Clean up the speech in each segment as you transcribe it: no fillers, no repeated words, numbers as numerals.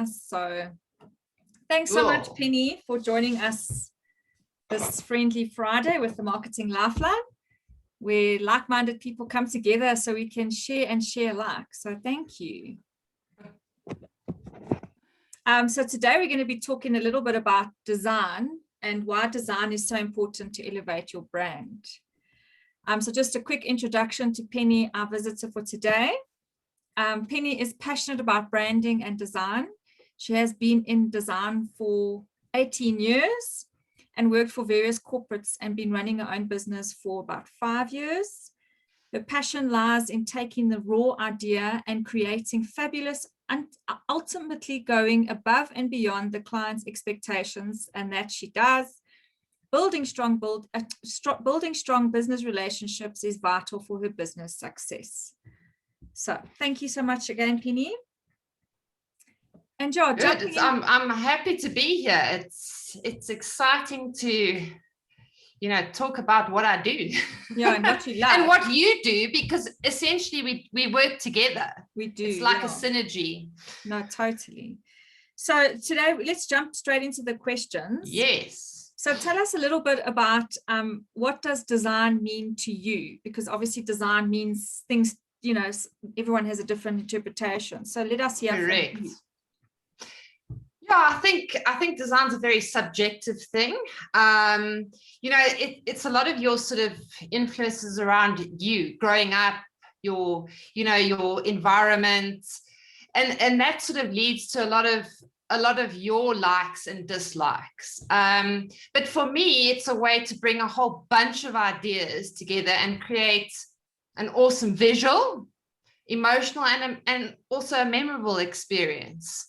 So thanks so much, Penny, for joining us this friendly Friday with the Marketing Lifeline, where like-minded people come together so we can share and share alike. So thank you. So today we're going to be talking a little bit about design and why design is so important to elevate your brand. So just a quick introduction to Penny, our visitor for today. Penny is passionate about branding and design. She has been in design for 18 years and worked for various corporates and been running her own business for about 5 years. Her passion lies in taking the raw idea and creating fabulous and ultimately going above and beyond the client's expectations, and that she does. Building strong business relationships is vital for her business success. So thank you so much again, Penny. And George, I'm happy to be here. It's exciting to, talk about what I do. Yeah, and what you love. And what you do, because essentially we work together. We do. It's like a synergy. No, totally. So today, let's jump straight into the questions. Yes. So tell us a little bit about what does design mean to you? Because obviously design means things, everyone has a different interpretation. So let us hear Correct. from you. Yeah, I think design's a very subjective thing. It's a lot of your sort of influences around you growing up, your environment, and that sort of leads to a lot of your likes and dislikes. But for me, it's a way to bring a whole bunch of ideas together and create an awesome visual, emotional, and also a memorable experience.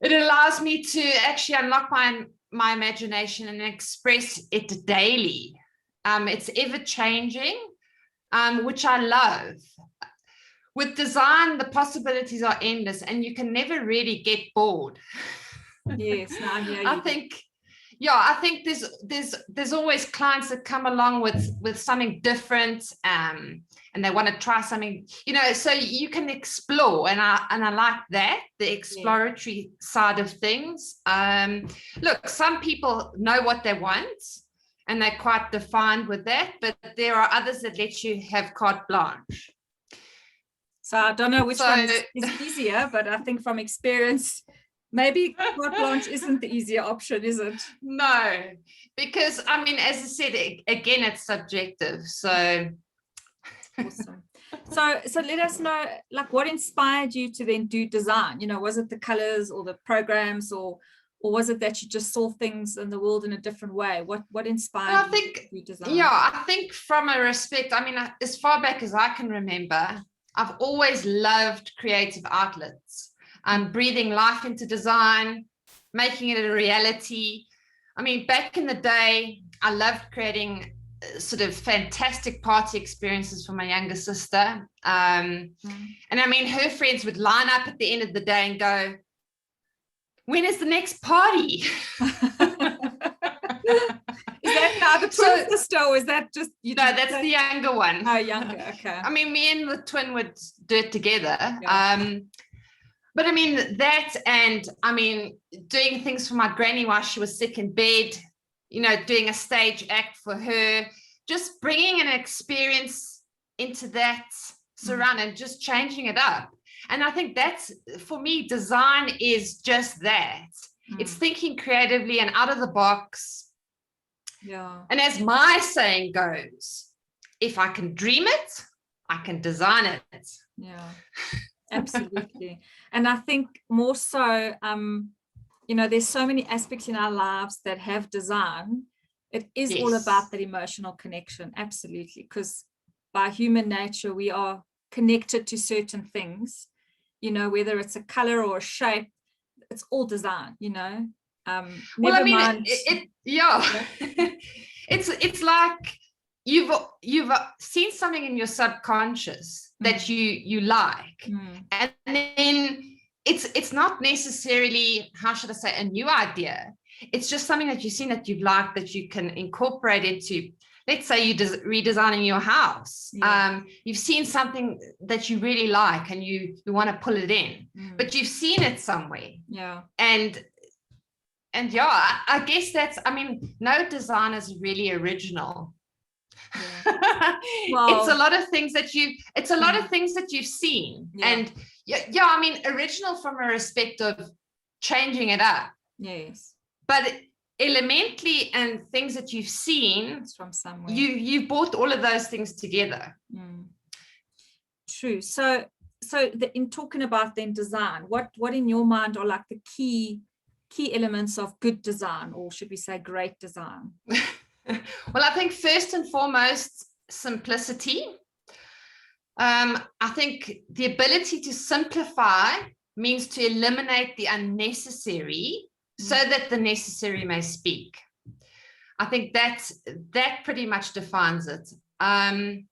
It allows me to actually unlock my imagination and express it daily. It's ever changing, which I love. With design, the possibilities are endless and you can never really get bored. Yes, no, I hear you. I think there's always clients that come along with something different, and they want to try something, so you can explore, and I like that, the exploratory side of things. Look, some people know what they want and they're quite defined with that, but there are others that let you have carte blanche. So I don't know which one is easier, but I think from experience, maybe carte blanche isn't the easier option, is it? No, because as I said, again, it's subjective. So awesome. So let us know, like, what inspired you to then do design? Was it the colors or the programs, or was it that you just saw things in the world in a different way? What inspired you to do design? Yeah, I think from a respect, as far back as I can remember, I've always loved creative outlets. Breathing life into design, making it a reality. Back in the day, I loved creating sort of fantastic party experiences for my younger sister. And her friends would line up at the end of the day and go, when is the next party? Is that now the twin sister, or is that just you? No, that's the younger one. Oh, younger, okay. Me and the twin would do it together. Yeah. But that, and doing things for my granny while she was sick in bed, doing a stage act for her, just bringing an experience into that surround and just changing it up. And I think that's, for me, design is just that. It's thinking creatively and out of the box. Yeah. And as my saying goes, if I can dream it, I can design it. Yeah. Absolutely. And I think more so, there's so many aspects in our lives that have design. It is all about that emotional connection. Absolutely. Because by human nature, we are connected to certain things, whether it's a color or a shape, it's all design, Never mind. It's like you've seen something in your subconscious that you like, and then it's not necessarily, how should I say, a new idea. It's just something that you've seen that you like, that you can incorporate into, let's say you're redesigning your house. Yeah. You've seen something that you really like and you want to pull it in, but you've seen it somewhere. Yeah. And yeah, I guess no design is really original. Yeah. Well, It's a lot of things that you've seen. Yeah. And yeah, I mean, original from a respect of changing it up. Yes. But elementally and things that you've seen, It's from somewhere. You brought all of those things together. True. So in talking about then design, what in your mind are like the key elements of good design, or should we say great design? Well, I think first and foremost, simplicity. I think the ability to simplify means to eliminate the unnecessary so that the necessary may speak. I think that pretty much defines it. And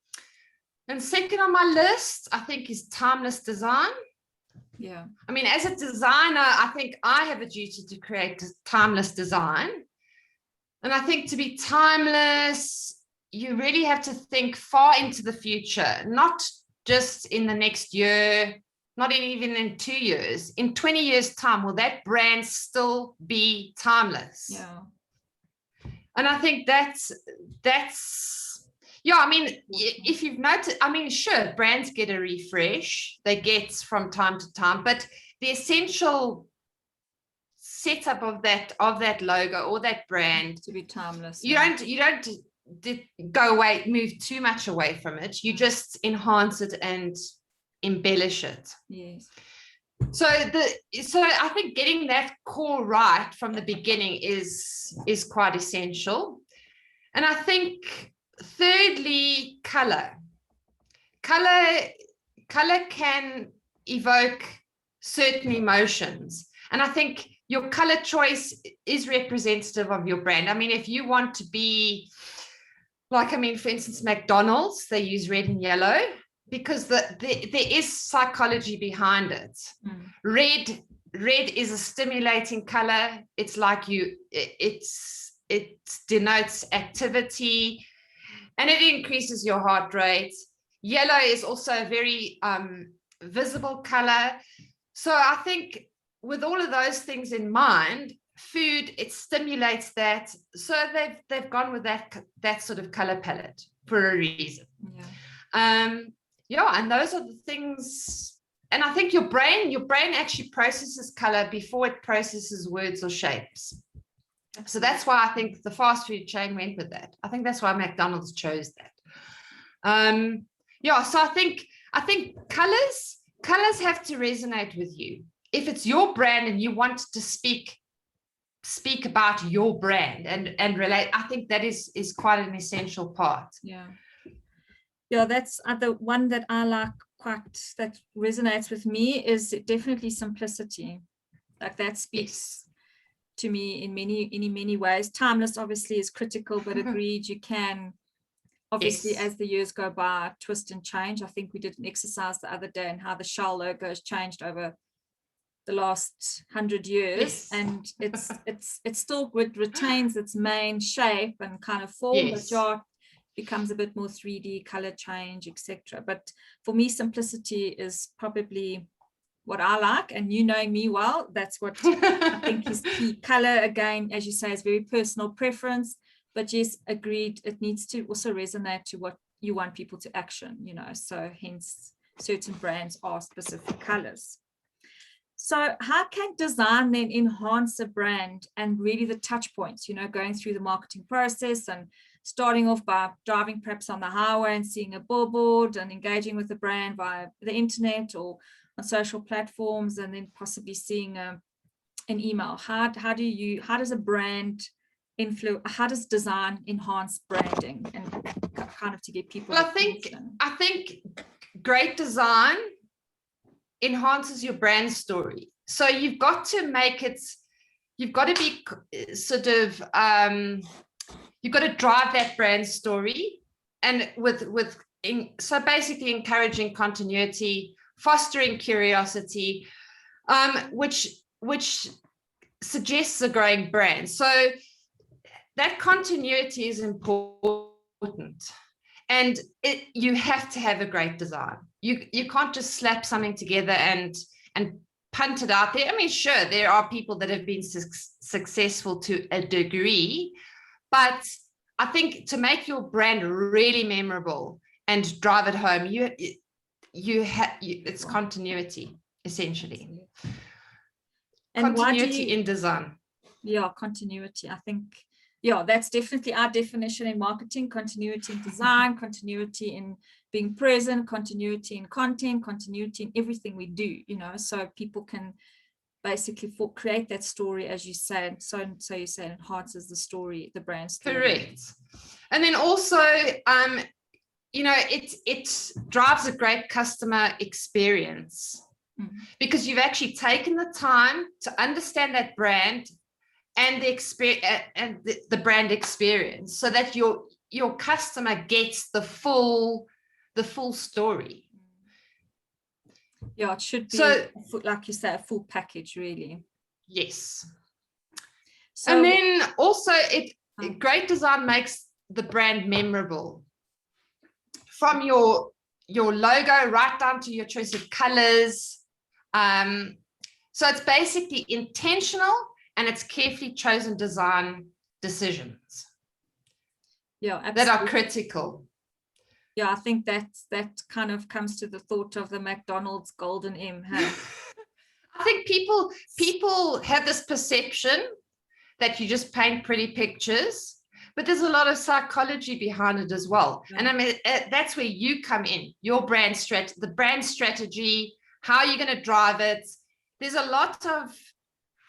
second on my list, I think, is timeless design. Yeah. I mean, as a designer, I think I have a duty to create timeless design. And I think to be timeless, you really have to think far into the future, not just in the next year, not even in 2 years. In 20 years' time, will that brand still be timeless? Yeah. And I think that's yeah, I mean, if you've noticed, I mean, sure, brands get a refresh, they get from time to time, but the essential setup of that logo or that brand to be timeless. You don't go away, move too much away from it. You just enhance it and embellish it. Yes. So I think getting that core right from the beginning is quite essential. And I think thirdly, color can evoke certain emotions, and I think your color choice is representative of your brand. I mean, if you want to be like, I mean, for instance, McDonald's, they use red and yellow because there is psychology behind it. Red is a stimulating color. It's like it denotes activity and it increases your heart rate. Yellow is also a very visible color. So I think with all of those things in mind, food, it stimulates that. So they've gone with that sort of color palette for a reason. Yeah. And those are the things. And I think your brain actually processes color before it processes words or shapes. So that's why I think the fast food chain went with that. I think that's why McDonald's chose that. Yeah, so I think colors have to resonate with you. If it's your brand and you want to speak about your brand and relate, I think that is quite an essential part. Yeah, that's the one that I like quite, that resonates with me, is definitely simplicity. Like that speaks to me in many ways. Timeless obviously is critical, but agreed, you can obviously, as the years go by, twist and change. I think we did an exercise the other day on how the Shell logo has changed over the last 100 years, and it still retains its main shape and kind of form, but yeah, becomes a bit more 3D, color change, etc. But for me, simplicity is probably what I like, and you knowing me well, that's what I think is key. Color, again, as you say, is very personal preference, but yes, agreed, it needs to also resonate to what you want people to action, so hence certain brands are specific colors. So how can design then enhance a brand and really the touch points, going through the marketing process and starting off by driving perhaps on the highway and seeing a billboard and engaging with the brand via the internet or on social platforms, and then possibly seeing an email. How does a brand how does design enhance branding and kind of to get people? Well, I think great design enhances your brand story. So you've got to be sort of you've got to drive that brand story, and so basically encouraging continuity, fostering curiosity, which suggests a growing brand. So that continuity is important. important. And you have to have a great design. You can't just slap something together and punt it out there. I mean, sure, there are people that have been successful to a degree, but I think to make your brand really memorable and drive it home, it's continuity, essentially. And continuity in design. Yeah, continuity. I think, yeah, that's definitely our definition in marketing: continuity in design, continuity in being present, continuity in content, continuity in everything we do, you know, so people can basically create that story, as you say. So you say it enhances the story, the brand story. Correct. And then also, you know, it drives a great customer experience, because you've actually taken the time to understand that brand and the experience and the brand experience, so that your customer gets the full story. Yeah, it should be, so, like you say, a full package, really. Yes. So, and then also, great design makes the brand memorable, from your logo right down to your choice of colors. So it's basically intentional, and it's carefully chosen design decisions. Yeah, absolutely. That are critical. Yeah, I think that kind of comes to the thought of the McDonald's golden M. Hey? I think people have this perception that you just paint pretty pictures, but there's a lot of psychology behind it as well. Yeah. And I mean, that's where you come in, your brand strategy, the brand strategy, how you're going to drive it. There's a lot of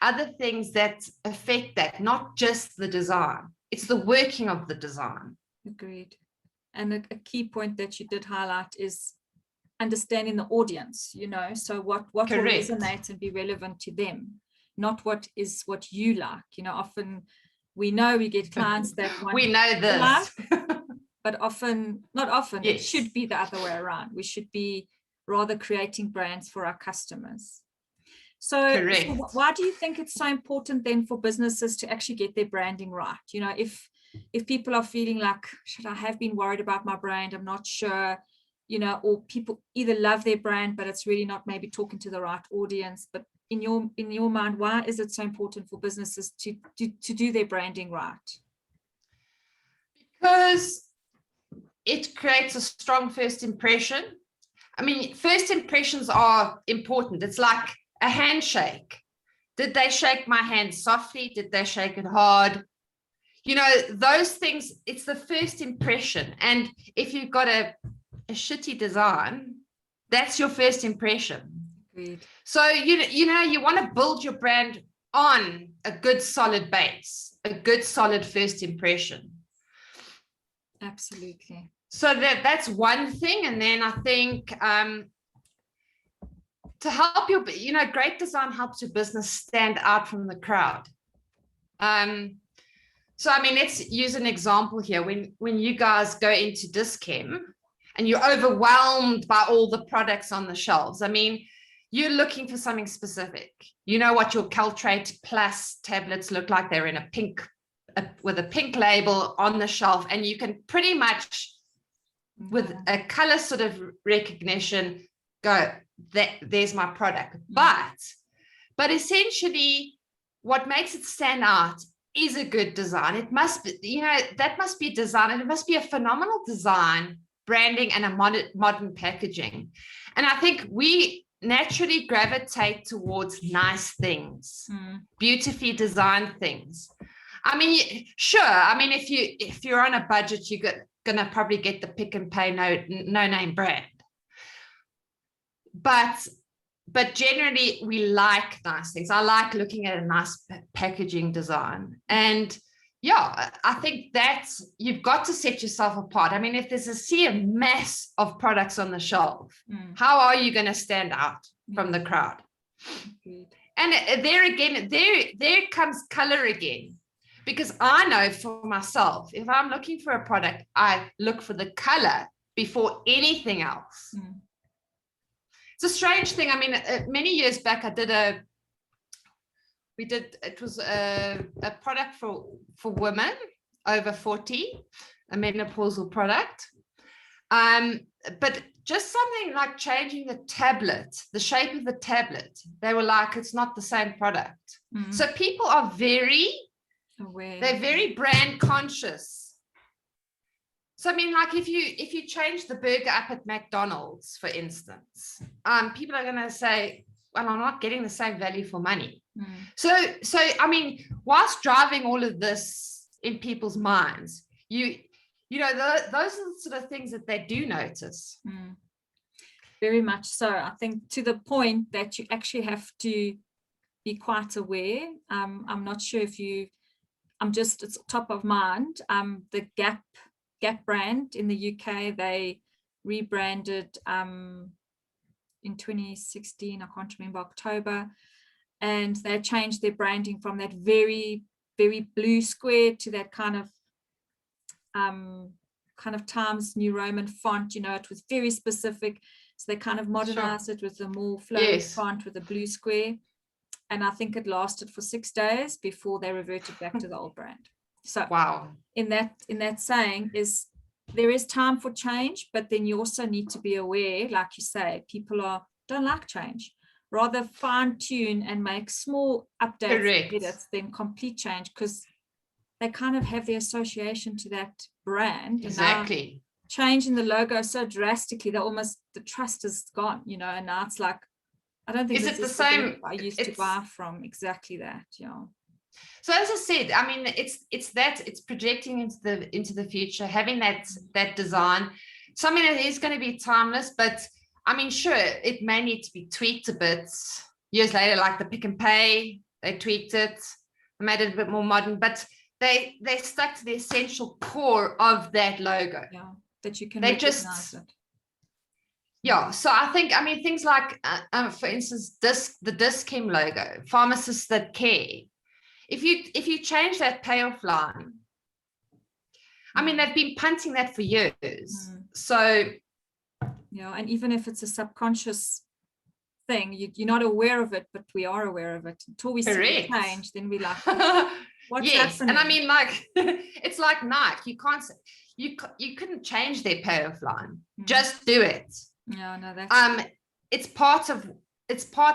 other things that affect that, not just the design. It's the working of the design. Agreed. And a key point that you did highlight is understanding the audience, you know, so what will resonate and be relevant to them, not what you like. You know, often we get clients that want we know this, but not often, yes. It should be the other way around. We should be rather creating brands for our customers. So why do you think it's so important then for businesses to actually get their branding right? You know, if people are feeling like, should I have been worried about my brand? I'm not sure, you know, or people either love their brand, but it's really not maybe talking to the right audience. But in your mind, why is it so important for businesses to do their branding right? Because it creates a strong first impression. I mean, first impressions are important. It's like a handshake. Did they shake my hand softly? Did they shake it hard? You know, those things, it's the first impression. And if you've got a shitty design, that's your first impression. Agreed. So, you know, you want to build your brand on a good solid base, a good solid first impression. Absolutely. So that's one thing. And then I think to help you know, great design helps your business stand out from the crowd. So, I mean, let's use an example here. When you guys go into Dis-Chem and you're overwhelmed by all the products on the shelves, I mean, you're looking for something specific. You know what your Caltrate Plus tablets look like. They're in a pink, with a pink label on the shelf, and you can pretty much, with a color sort of recognition, go, there's my product. But essentially, what makes it stand out is a good design. It must be, you know, that must be design, and it must be a phenomenal design, branding, and a modern packaging. And I think we naturally gravitate towards nice things, beautifully designed things. I mean, sure. I mean, if you're on a budget, you're gonna probably get the Pick and Pay no name brand. But generally, we like nice things. I like looking at a nice packaging design. And yeah, I think that's, you've got to set yourself apart. I mean, if there's a mass of products on the shelf, how are you going to stand out from the crowd? And there again, there comes color again. Because I know for myself, if I'm looking for a product, I look for the color before anything else. It's a strange thing. I mean, many years back, it was a product for women. over 40, a menopausal product. But just something like changing the tablet, the shape of the tablet, they were like, it's not the same product. So people are very aware. They're very brand conscious. So I mean, like if you change the burger up at McDonald's, for instance, people are going to say, well, I'm not getting the same value for money. So I mean, whilst driving all of this in people's minds, you know, those are the sort of things that they do notice. Very much so. I think to the point that you actually have to be quite aware. I'm not sure if it's top of mind. The Gap brand in the UK, they rebranded in 2016, I can't remember, October, and they changed their branding from that very, very blue square to that kind of Times New Roman font. You know, it was very specific, so they kind of modernized it with a more flowing font with a blue square, and I think it lasted for 6 days before they reverted back to the old brand. So wow, in that saying is there is time for change, but then you also need to be aware, like you say, people don't like change. Rather fine tune and make small updates, edits, than complete change, because they kind of have the association to that brand. Exactly. And now changing the logo so drastically that almost the trust is gone, you know, and now it's like, I don't think is this it the is same I used to buy from. Exactly that. Yeah. So as I said, I mean, it's projecting into the future, having that design, something that is going to be timeless. But I mean, sure, it may need to be tweaked a bit years later, like the Pick and Pay. They tweaked it, made it a bit more modern, but they stuck to the essential core of that logo. Yeah, that you can recognize it. Yeah, so I think, I mean, things like, for instance, the Dis-Chem logo, pharmacists that care. If you change that payoff line, I mean, they've been punting that for years. So, yeah, and even if it's a subconscious thing, you're not aware of it, but we are aware of it. Until we see the change, then we like, what's happening? And I mean, like, it's like Nike. You couldn't change their payoff line. Just do it. Yeah, no, that's it's part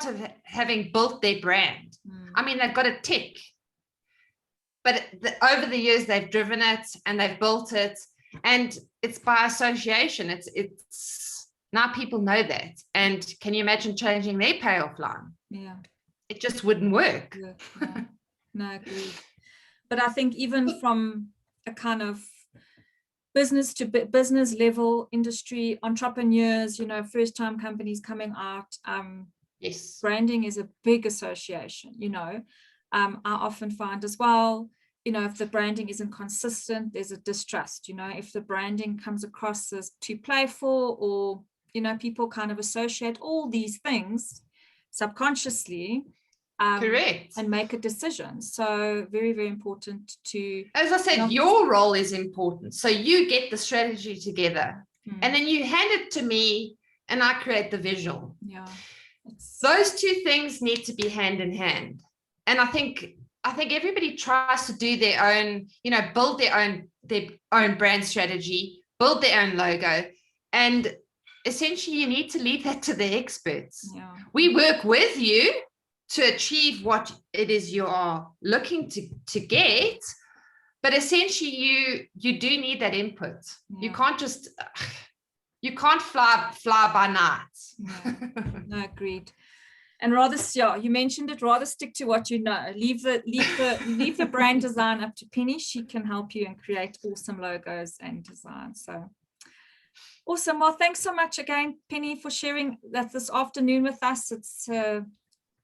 of having built their brand. I mean, they've got a tick. But over the years, they've driven it and they've built it, and it's by association. It's now people know that. And can you imagine changing their payoff line? Yeah, it just wouldn't work. Yeah. No, I agree. But I think even from a kind of business to business level, industry, entrepreneurs, you know, first time companies coming out, yes, branding is a big association, you know. I often find as well, you know, if the branding isn't consistent, there's a distrust, you know, if the branding comes across as too playful, or, you know, people kind of associate all these things subconsciously, correct, and make a decision. So very, very important to, as I said, your role is important. So you get the strategy together and then you hand it to me and I create the visual. Yeah, those two things need to be hand in hand. And I think everybody tries to do their own, you know, build their own brand strategy, build their own logo, and essentially you need to leave that to the experts. Yeah. We work with you to achieve what it is you are looking to get, but essentially you do need that input. Yeah. You can't fly by night. No, agreed. And rather, yeah, you mentioned it, rather stick to what you know. Leave the brand design up to Penny. She can help you and create awesome logos and designs. So awesome. Well, thanks so much again, Penny, for sharing that this afternoon with us. It's a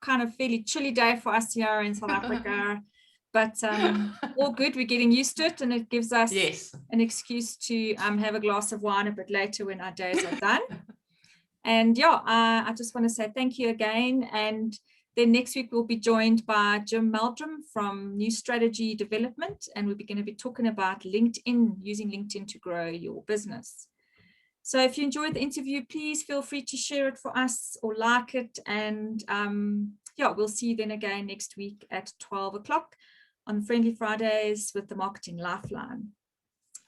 kind of fairly chilly day for us here in South Africa, but all good. We're getting used to it, and it gives us an excuse to have a glass of wine a bit later when our days are done. And yeah, I just want to say thank you again. And then next week we'll be joined by Jim Meldrum from New Strategy Development, and we're going to be talking about LinkedIn, using LinkedIn to grow your business. So if you enjoyed the interview, please feel free to share it for us or like it. And yeah, we'll see you then again next week at 12 o'clock on Friendly Fridays with the Marketing Lifeline.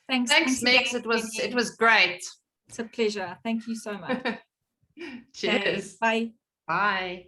Thanks, Megs. again, It was great. It's a pleasure. Thank you so much. Cheers. Okay, bye. Bye.